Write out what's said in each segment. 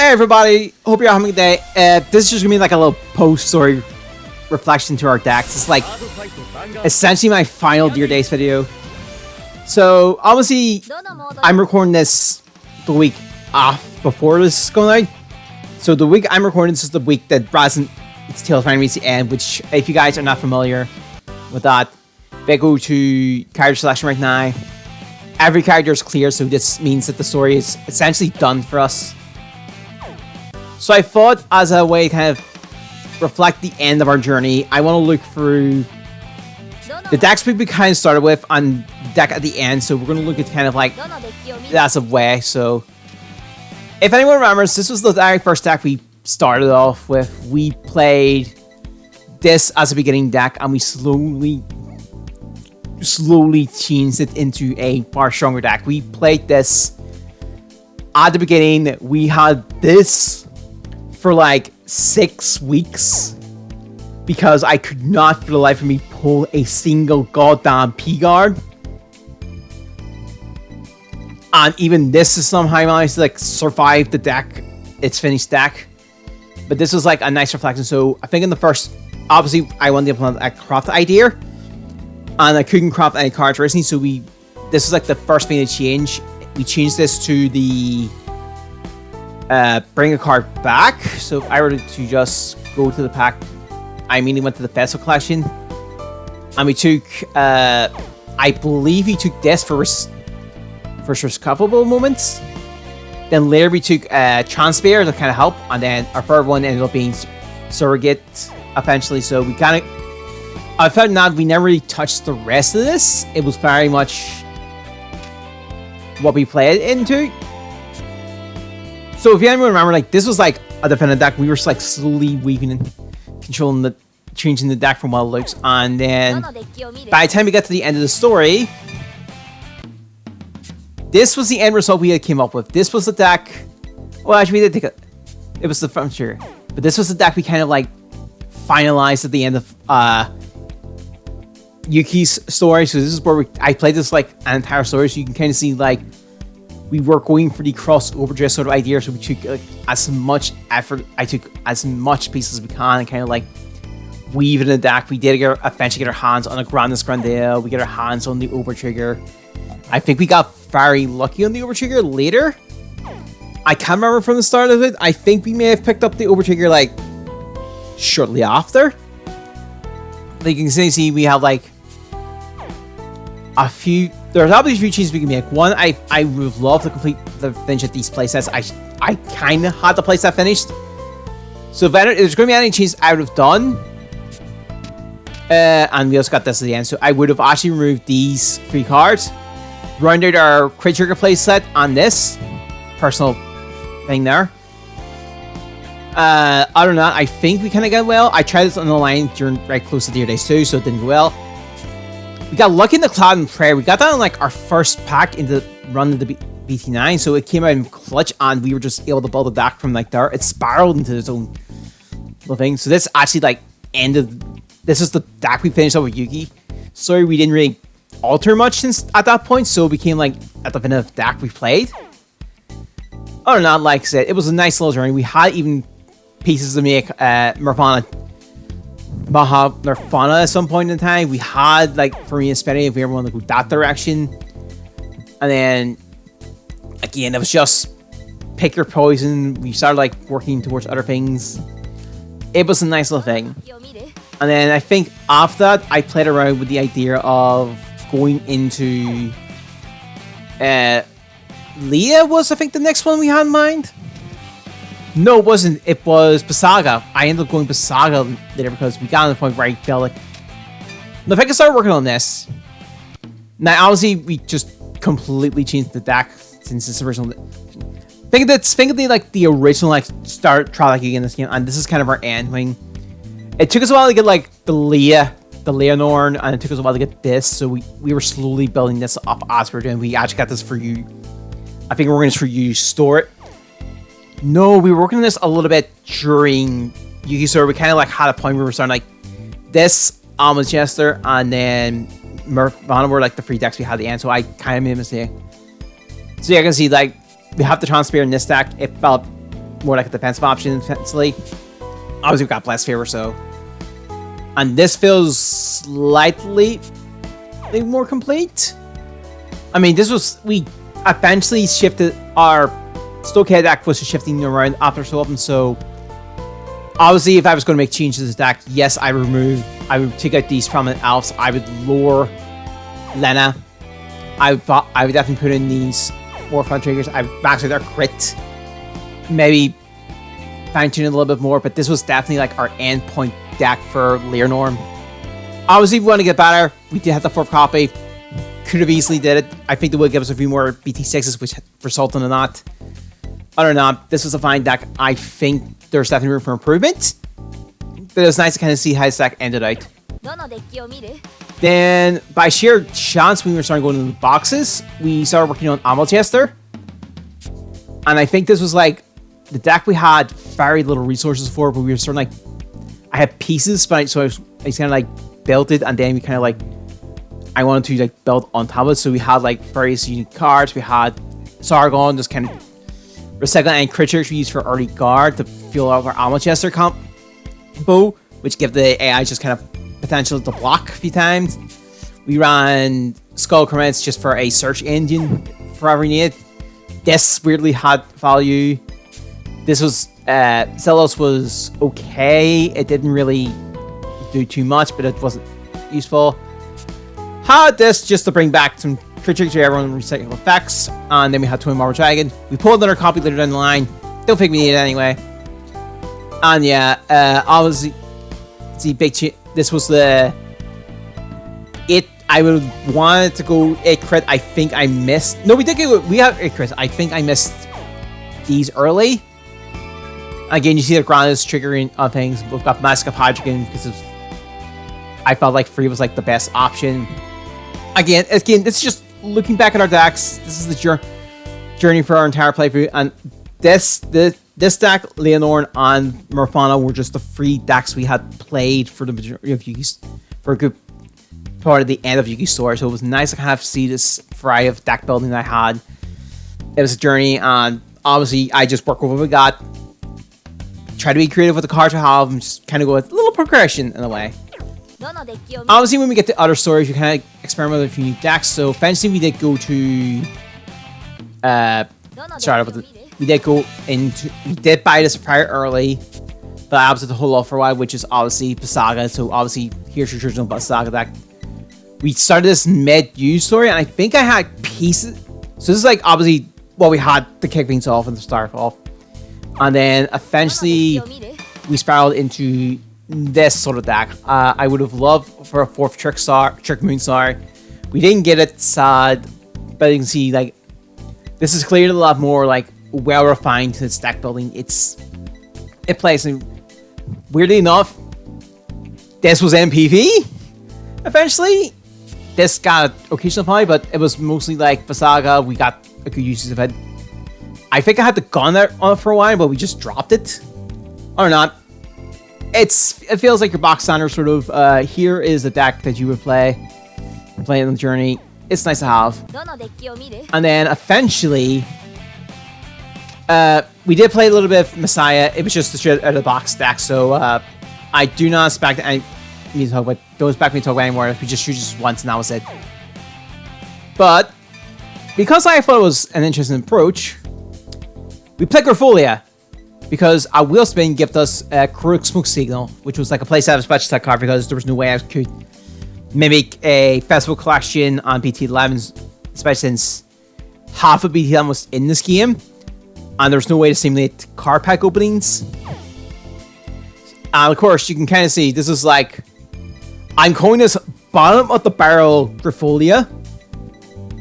Hey everybody, hope you're having a good day. This is just gonna be like a little post-story reflection to our decks. It's like essentially my final Dear Days video. So obviously I'm recording this the week off before this is going out. So the week I'm recording this is the week that Brazen It's Tales finally reached the end, which if you guys are not familiar with that, if I go to character selection right now, every character is clear, so this means that the story is essentially done for us. So I thought as a way to kind of reflect the end of our journey, I want to look through the decks we kind of started with on the deck at the end. So we're going to look at kind of like that's a way. So if anyone remembers, this was the very first deck we started off with. We played this as a beginning deck and we slowly changed it into a far stronger deck. We played this at the beginning. We had this for like 6 weeks because I could not for the life of me pull a single goddamn P-guard. And even this is somehow managed to like survive the deck, its finished deck. But this was like a nice reflection. So I think in the first, obviously I wanted to implement a craft idea and I couldn't craft any cards recently. So this was like the first thing to change. We changed this to the bring a card back. So if I were to just go to the pack, I immediately went to the festival collection and we took I believe we took this for scuffable moments. Then later we took Transfer to kind of help, and then our third one ended up being Surrogate eventually. So we kind of, I felt that we never really touched the rest of this. It was very much what we played into. So if you anyone remember, like this was like a defendant deck. We were just like slowly weaving and controlling changing the deck from what it looks. And then by the time we got to the end of the story, this was the end result we had came up with. This was the deck. Well, actually, we did take it was the frontier, but this was the deck we kind of like finalized at the end of Yuki's story. So this is where I played this like an entire story, so you can kind of see like we were going for the crossover just sort of idea. So we took like, as much effort. I took as much pieces as we can and kind of like weave it in the deck. We did eventually get our hands on a Grandis Grandale. We get our hands on the Overtrigger. I think we got very lucky on the Overtrigger later. I can't remember from the start of it. I think we may have picked up the Overtrigger like shortly after. Like you can see, we have like a few. There's obviously a few changes we can make. One, I would love to complete the finish of these playsets. I kind of had the playset finished. So if there's going to be any changes I would have done. And we also got this at the end. So I would have actually removed these 3 cards. Rounded our Crit Trigger playset on this personal thing there. Other than that, I think we kind of got well. I tried this on the line during right close to Dear Days 2, so it didn't go well. We got lucky in the Cloud and Prayer. We got that on like our first pack in the run of the BT9, so it came out in clutch, and we were just able to build a deck from like there. It spiraled into its own little thing. So this actually like ended. This is the deck we finished up with Yuki. Sorry, we didn't really alter much since at that point, so it became like at the end of deck we played. Other than that, like I said, it was a nice little journey. We had even pieces to make Nirvana at some point in time. We had like Farina Spetty if we ever wanted to go that direction. And then again, it was just pick your poison. We started like working towards other things. It was a nice little thing. And then I think after that, I played around with the idea of going into Leah was I think the next one we had in mind. No, it wasn't. It was Basaga. I ended up going Basaga later because we got to the point where I felt like, no, if I can start working on this. Now, obviously, we just completely changed the deck since this original. Think of the original like start try like again this game, and this is kind of our end wing. It took us a while to get like the Leonor, and it took us a while to get this, so we were slowly building this up as we're doing. We actually got this for you. I think we're going to for you store it. No, we were working on this a little bit during Yuki Story. We kind of like had a point where we were starting like this, Almond Jester, and then Nirvana were like the 3 decks we had at the end, so I kind of made a mistake. So yeah, I can see like we have the Transfer in this deck. It felt more like a defensive option defensively. Obviously, we've got Blast Favor, so. And this feels slightly more complete. I mean, this was, we eventually shifted our Stokehead deck was shifting around after so often, so obviously if I was going to make changes to this deck, yes, I would take out these prominent elves, I would lower Lena, I would definitely put in these more fun triggers, I would max out their crit, maybe fine tune it a little bit more, but this was definitely like our endpoint deck for Leonor. Obviously, if we want to get better, we did have the 4th copy. Could have easily did it. I think they will give us a few more BT6s, which resulted in that. Other than that, this was a fine deck. I think there's definitely room for improvement. But it was nice to kind of see how this deck ended out. Then, by sheer chance, when we were starting going into the boxes, we started working on Amalchester. And I think this was like the deck we had very little resources for, but we were sort of like, I had pieces, but so I kind of like built it, and then we kind of like, I wanted to like build on top of it. So we had like various unique cards. We had Sargon, just kind of recycle and crit triggers we used for early guard to fuel out our Amalchester combo, which give the AI just kind of potential to block a few times. We ran Skull Comments just for a search engine for every need. This weirdly had value. This was Celos was okay. It didn't really do too much, but it wasn't useful. Had this just to bring back some crit triggers to everyone recycle effects, and then we had Twin Marble Dragon. We pulled another copy later down the line. Don't think we need it anyway. And yeah, obviously, see, this was the it. I would have wanted to go 8 crit. I think I missed. No, we did get. We have 8 crit. I think I missed these early. Again, you see the ground is triggering on things. We've got Mask of Hydrogen because I felt like free was like the best option. Again, it's just looking back at our decks. This is the journey for our entire playthrough, and this deck, Leonor and Morphana, were just the 3 decks we had played for the majority of Yugi's, for a good part of the end of Yugi's story. So it was nice to kind of see this variety of deck building that I had. It was a journey, and obviously I just work with what we got. Try to be creative with the cards we have, and just kind of go with a little progression in a way. Obviously, when we get to other stories, we kind of experiment with a few new decks. So, eventually, we did go to. We did buy this very early, but I opted to hold off for a while, which is obviously Basaga. So, obviously, here's your original Basaga deck. We started this mid-use story, and I think I had pieces. So, this is like obviously what we had to kick things off and to start off. And then eventually, we spiraled into this sort of deck. I would have loved for a 4th Trick Moonstar. We didn't get it, sad, but you can see like this is clearly a lot more like well refined to its deck building. It plays, and weirdly enough, this was MPV. Eventually, this got occasional play, but it was mostly like Basaga. We got a good usage of it. I think I had the gun there on it for a while, but we just dropped it or not. It feels like your box standard sort of, here is the deck that you would play on the journey. It's nice to have. And then eventually, we did play a little bit of Messiah. It was just the straight out of the box deck, so I do not expect don't expect me to talk about anymore. We just shoot just once and that was it. But because I thought it was an interesting approach, we played Grapholia. Because a wheel spin gave us a Correct Smoke Signal, which was like a place out of special tech card because there was no way I could mimic a festival collection on BT11, especially since half of BT11 was in this game, and there's no way to simulate card pack openings. And of course, you can kind of see this is like I'm calling this bottom of the barrel Grapholia,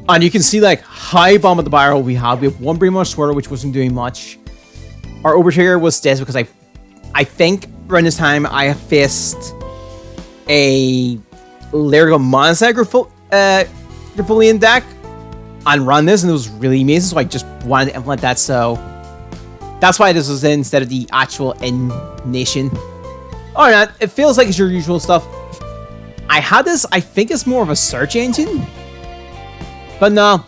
and you can see like high bottom of the barrel we have. We have one Brainwash Swirler, which wasn't doing much. Our overtrigger was this because I think around this time I have faced a Lyrical Monster Grappholian deck and run this, and it was really amazing, so I just wanted to implement that, so that's why this was in instead of the actual in-nation. Or not, it feels like it's your usual stuff. I had this, I think it's more of a search engine, but no.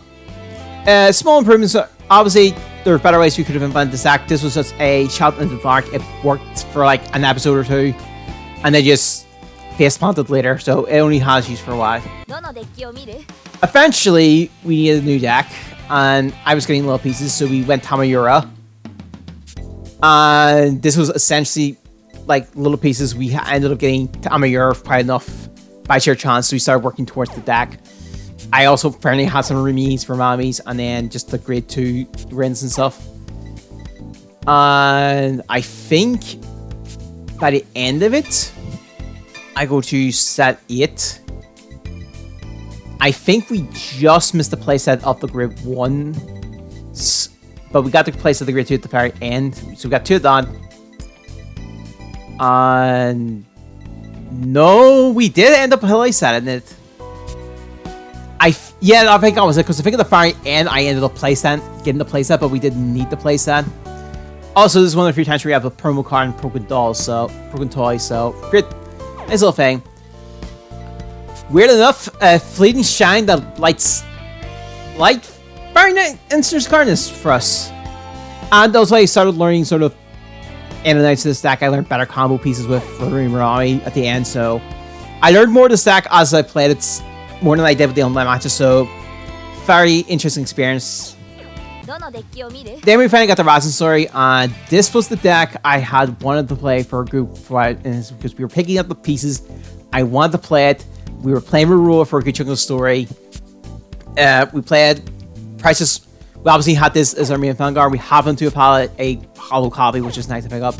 Small improvements, obviously. there were better ways we could have implemented this deck. This was just a shot in the dark. It worked for like an episode or two, and then just face planted later, so it only has use for a while. Eventually, we needed a new deck, and I was getting little pieces, so we went Tamayura. And this was essentially like little pieces. We ended up getting Tamayura quite enough by sheer chance, so we started working towards the deck. I also apparently had some Rumis for Mamis, and then just the grade 2 Rins and stuff. And I think by the end of it, I go to set 8. I think we just missed the playset of the grade 1. But we got the playset of the grade 2 at the very end. So we got 2 done. And no, we did end up playsetting it. Yeah, I think I was it, because I think at the very end I ended up getting the playset, but we didn't need the playset. Also, this is one of the few times where we have a promo card and broken toys, so great. Nice little thing. Weird enough, Fleeting Shine that lights very nice instant cardness for us. And also I started learning sort of in and out to this deck. I learned better combo pieces with Rami at the end, so I learned more of this deck as I played it, more than I did with the online matches, so very interesting experience. Then we finally got the Razin story, and this was the deck I had wanted to play for a group because we were picking up the pieces. I wanted to play it. We were playing Rurua for a good chunk of the story. We played Prices. We obviously had this as our main Vanguard. We happened to have had a hollow copy, which is nice to pick up.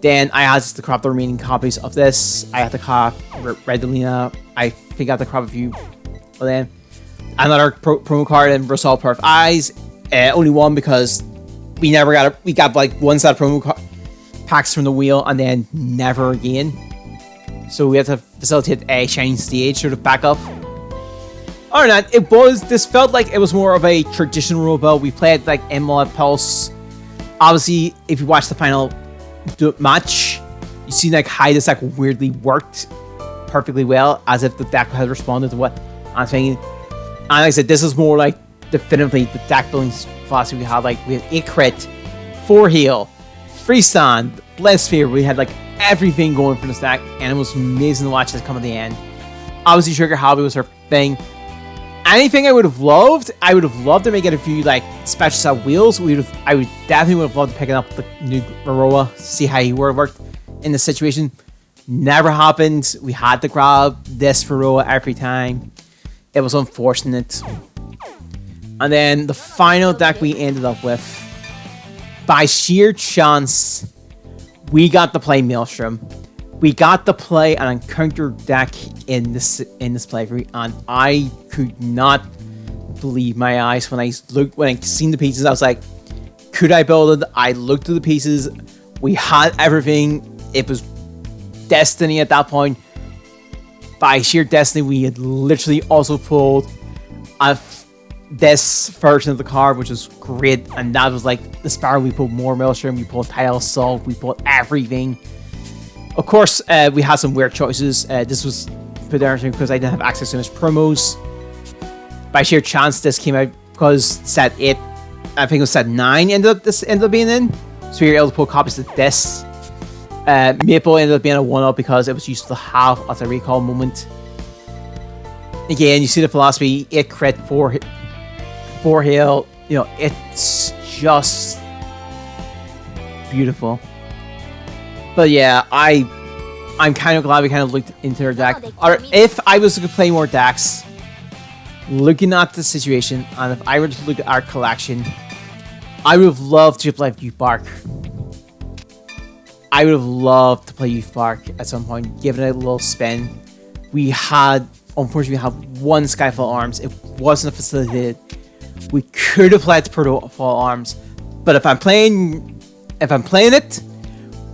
Then I had to crop the remaining copies of this. I had to crop Redolina. I think I had to crop a few of them. Another promo card and Rosal Perf Eyes. Only one because we never got it. We got like one set of promo packs from the wheel and then never again. So we had to facilitate a Shining Stage sort of backup. Other than that, this felt like it was more of a traditional rule build. We played like Emerald Pulse. Obviously, if you watch the final match, you see like how this deck weirdly worked perfectly well, as if the deck had responded to what I'm thinking. And like I said, this is more like definitively the deck building philosophy we had. Like we had 8 crit, 4 heal, freestand, blessed sphere. We had like everything going for this deck, and it was amazing to watch this come at the end. Obviously, Trigger Hobby was her thing. Anything I would have loved to make it a few like special set wheels. I would definitely would have loved to pick up the new Maroa, see how he would have worked in this situation. Never happened. We had to grab this Maroa every time. It was unfortunate. And then the final deck we ended up with, by sheer chance, we got to play Maelstrom. We got to play an encounter deck in this playthrough, and I could not believe my eyes when I seen the pieces. I was like, could I build it? I looked at the pieces. We had everything. It was destiny at that point. By sheer destiny, we had literally also pulled this version of the card, which was great, and that was like the Sparrow. We pulled more Maelstrom, we pulled Tidal Assault, we pulled everything. Of course, we had some weird choices. This was put there because I didn't have access to his promos. By sheer chance, this came out because set 8, I think it was set 9 ended up being in. So we were able to pull copies of this. Maple ended up being a 1-up because it was useful to have as a recall moment. Again, you see the philosophy, 8 crit, 4 heal. You know, it's just beautiful. But yeah, I'm kind of glad we kind of looked into their deck. Or if I was to play more decks, looking at the situation, and if I were to look at our collection, I would have loved to play Youth Bark. I would have loved to play Youth Bark at some point, give it a little spin. Unfortunately, we had one Skyfall Arms. It wasn't facilitated. We could have played the Protofall Arms, but if I'm playing it,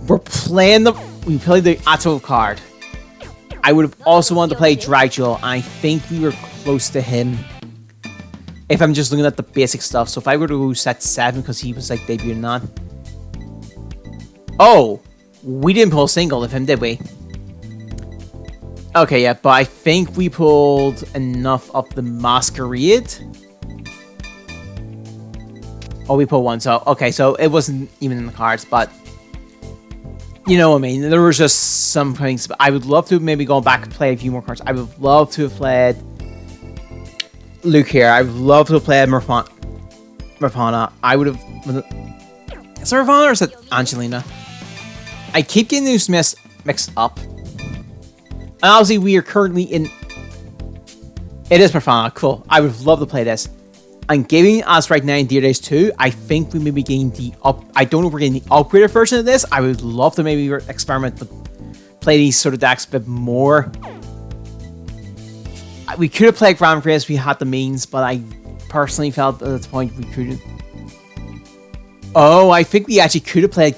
we played the Atto card. I would have also wanted to play Dragduel, and I think we were close to him if I'm just looking at the basic stuff. So if I were to go set 7, because he was like debuting on. Oh, we didn't pull a single of him, did we? Okay, yeah, but I think we pulled enough of the Masquerade. Oh, we put one. So, okay. So it wasn't even in the cards, but you know what I mean? There was just some things. I would love to maybe go back and play a few more cards. I would love to have played Luke here. I would love to have played Murfana. I would have... Is it Murfana or is it Angelina? I keep getting these mixed up. And obviously we are currently in... It is Murfana. Cool. I would love to play this. And giving us right now in Dear Days 2, I think we may be getting the I don't know if we're getting the upgraded version of this. I would love to maybe experiment to play these sort of decks a bit more. We could have played Grand Prix if we had the means, but I personally felt at this point we couldn't. Oh, I think we actually could have played.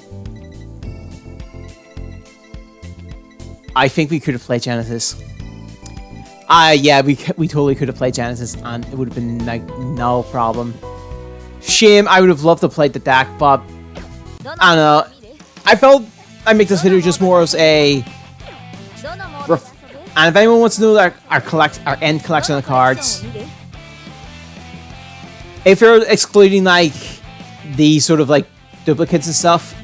I think we could have played Genesis. Yeah, we totally could have played Genesis, and it would have been like no problem. Shame, I would have loved to play the deck, but I don't know. I felt I make this video just more as a. And if anyone wants to know our end collection of cards, if you're excluding like the sort of like duplicates and stuff,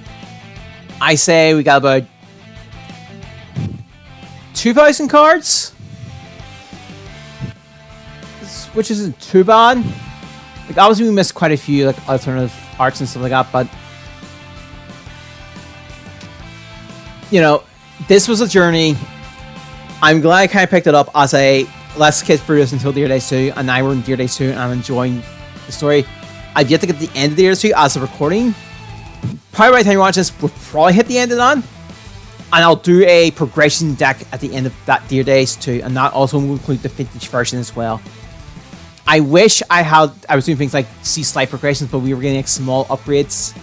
I say we got about 2,000 cards. Which isn't too bad. Like obviously we missed quite a few like alternative arts and stuff like that, but you know, this was a journey. I'm glad I kind of picked it up as a let's get through this until Dear Days 2, and now we're in Dear Days 2 and I'm enjoying the story. I've yet to get the end of Dear Days 2 as of recording. Probably by the time you watch this, we'll probably hit the end of that. And I'll do a progression deck at the end of that Dear Days 2, and that also will include the vintage version as well. I wish I was doing things like see slight progressions, but we were getting like small upgrades.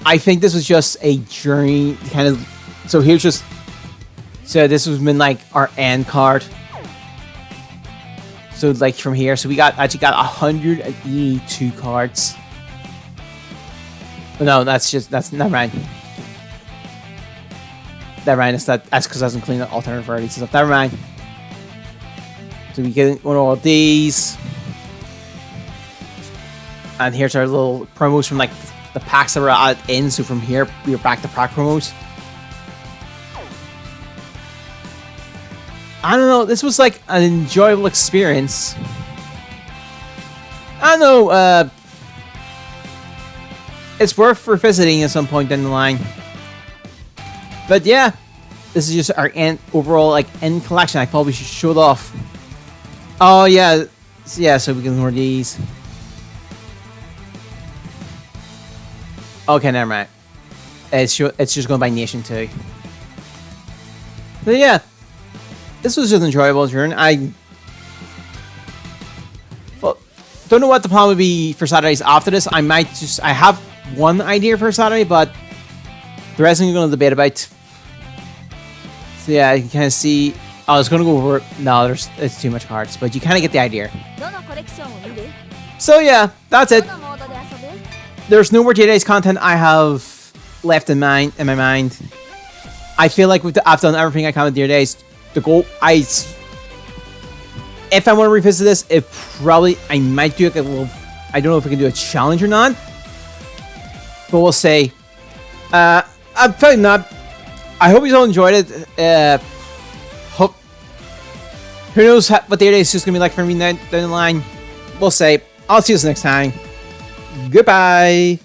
I think this was just a journey kind of. So here's just. So this was been like our end card. So like from here, so we actually got 182 cards. No, that's never mind. Never mind. That's because I wasn't cleaning up alternative varieties and stuff. Never mind. So we get one of all these. And here's our little promos from like the packs that were in. So from here, we are back to pack promos. I don't know. This was like an enjoyable experience. I don't know. It's worth revisiting at some point down the line. But yeah, this is just our overall like end collection. I thought we should show it off. Oh yeah, so we can ignore these. Okay, never mind. It's just going by nation too. But yeah, this was just an enjoyable journey. I don't know what the plan would be for Saturdays after this. I have one idea for Saturday, but the rest I'm going to debate about. So yeah, you can kind of see. I was going to go over... No, it's too much cards, but you kind of get the idea. So yeah, that's it. There's no more J-Days content I have left in my mind. I feel like I've done everything I can with Dear Days. The goal... If I want to revisit this, I might do like a little... I don't know if we can do a challenge or not. But we'll see. I'm probably not... I hope you all enjoyed it. Who knows what Dear Days is going to be like for me down the line. We'll see. I'll see you next time. Goodbye.